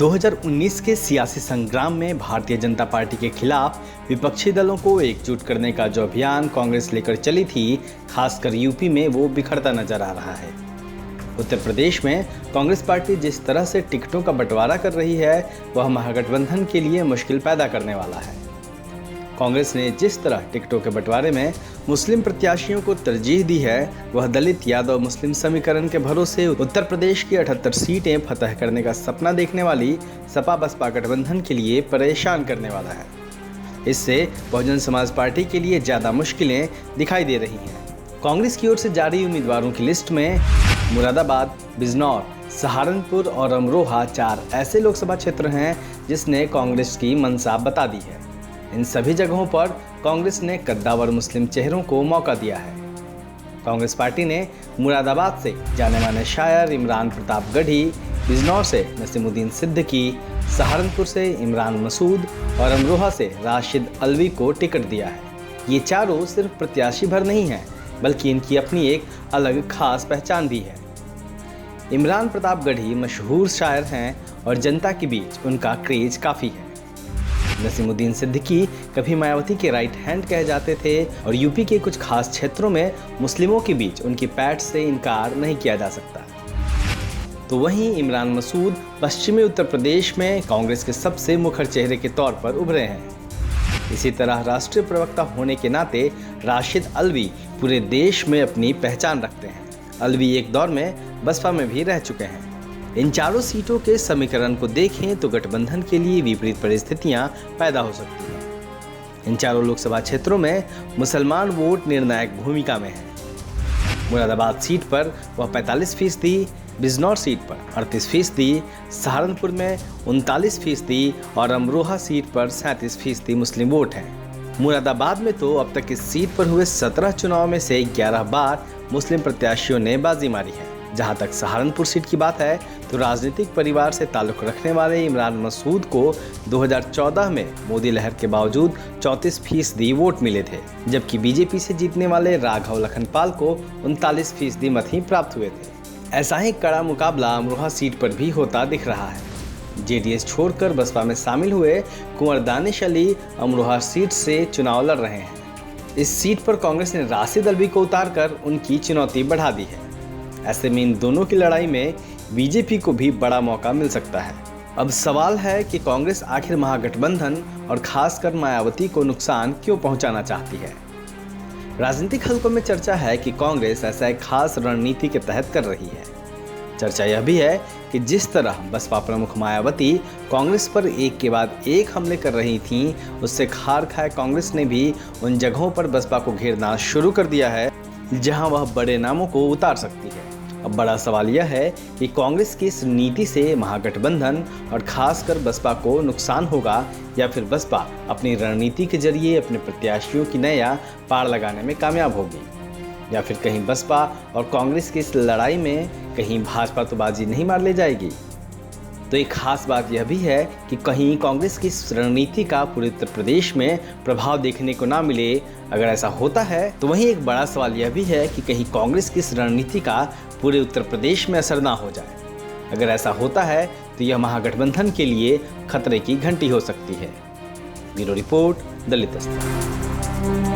2019 के सियासी संग्राम में भारतीय जनता पार्टी के खिलाफ विपक्षी दलों को एकजुट करने का जो अभियान कांग्रेस लेकर चली थी, खासकर यूपी में वो बिखरता नजर आ रहा है। उत्तर प्रदेश में कांग्रेस पार्टी जिस तरह से टिकटों का बंटवारा कर रही है, वह महागठबंधन के लिए मुश्किल पैदा करने वाला है। कांग्रेस ने जिस तरह टिकटों के बंटवारे में मुस्लिम प्रत्याशियों को तरजीह दी है, वह दलित यादव मुस्लिम समीकरण के भरोसे उत्तर प्रदेश की 78 सीटें फतह करने का सपना देखने वाली सपा बसपा गठबंधन के लिए परेशान करने वाला है। इससे बहुजन समाज पार्टी के लिए ज्यादा मुश्किलें दिखाई दे रही हैं। कांग्रेस की ओर से जारी उम्मीदवारों की लिस्ट में मुरादाबाद, बिजनौर, सहारनपुर और अमरोहा 4 ऐसे लोकसभा क्षेत्र हैं जिसने कांग्रेस की मंशा बता दी है। इन सभी जगहों पर कांग्रेस ने कद्दावर मुस्लिम चेहरों को मौका दिया है। कांग्रेस पार्टी ने मुरादाबाद से जाने माने शायर इमरान प्रताप गढ़ी, बिजनौर से नसीमुद्दीन सिद्दीकी, सहारनपुर से इमरान मसूद और अमरोहा से राशिद अल्वी को टिकट दिया है। ये चारों सिर्फ प्रत्याशी भर नहीं हैं, बल्कि इनकी अपनी एक अलग खास पहचान भी है। इमरान प्रताप गढ़ी मशहूर शायर हैं और जनता के बीच उनका क्रेज काफ़ी है। नसीमुद्दीन सिद्दीकी कभी मायावती के राइट हैंड कहे जाते थे और यूपी के कुछ खास क्षेत्रों में मुस्लिमों के बीच उनकी पैठ से इनकार नहीं किया जा सकता। तो वहीं इमरान मसूद पश्चिमी उत्तर प्रदेश में कांग्रेस के सबसे मुखर चेहरे के तौर पर उभरे हैं। इसी तरह राष्ट्रीय प्रवक्ता होने के नाते राशिद अल्वी पूरे देश में अपनी पहचान रखते हैं। अल्वी एक दौर में बसपा में भी रह चुके हैं। इन चारों सीटों के समीकरण को देखें तो गठबंधन के लिए विपरीत परिस्थितियां पैदा हो सकती हैं। इन चारों लोकसभा क्षेत्रों में मुसलमान वोट निर्णायक भूमिका में है। मुरादाबाद सीट पर वह 45%, बिजनौर सीट पर 38%, सहारनपुर में 39% और अमरोहा सीट पर 37% मुस्लिम वोट हैं। मुरादाबाद में तो अब तक इस सीट पर हुए 17 चुनाव में से 11 बार मुस्लिम प्रत्याशियों ने बाजी मारी है। जहां तक सहारनपुर सीट की बात है तो राजनीतिक परिवार से ताल्लुक रखने वाले इमरान मसूद को 2014 में मोदी लहर के बावजूद 34% वोट मिले थे, जबकि बीजेपी से जीतने वाले राघव लखनपाल को 39% मत ही प्राप्त हुए थे। ऐसा ही कड़ा मुकाबला अमरोहा सीट पर भी होता दिख रहा है। जेडीएस छोड़कर बसपा में शामिल हुए कुंवर दानिश अली अमरोहा सीट से चुनाव लड़ रहे हैं। इस सीट पर कांग्रेस ने राशिद अल्वी को उतारकर उनकी चुनौती बढ़ा दी है। ऐसे में इन दोनों की लड़ाई में बीजेपी को भी बड़ा मौका मिल सकता है। अब सवाल है कि कांग्रेस आखिर महागठबंधन और खासकर मायावती को नुकसान क्यों पहुंचाना चाहती है। राजनीतिक हलकों में चर्चा है कि कांग्रेस ऐसा एक खास रणनीति के तहत कर रही है। चर्चा यह भी है कि जिस तरह बसपा प्रमुख मायावती कांग्रेस पर एक के बाद एक हमले कर रही थीं, उससे खार खाए कांग्रेस ने भी उन जगहों पर बसपा को घेरना शुरू कर दिया है जहां वह बड़े नामों को उतार सकती है। अब बड़ा सवाल यह है कि कांग्रेस की इस नीति से महागठबंधन और खासकर बसपा को नुकसान होगा या फिर बसपा अपनी रणनीति के जरिए अपने प्रत्याशियों की नया पार लगाने में कामयाब होगी, या फिर कहीं बसपा और कांग्रेस की इस लड़ाई में कहीं भाजपा तो बाजी नहीं मार ले जाएगी। तो एक खास बात यह भी है कि कहीं कांग्रेस की इस रणनीति का पूरे उत्तर प्रदेश में प्रभाव देखने को ना मिले। अगर ऐसा होता है तो वहीं एक बड़ा सवाल यह भी है कि कहीं कांग्रेस की इस रणनीति का पूरे उत्तर प्रदेश में असर ना हो जाए। अगर ऐसा होता है तो यह महागठबंधन के लिए खतरे की घंटी हो सकती है। ब्यूरो रिपोर्ट, दलित स्तंभ।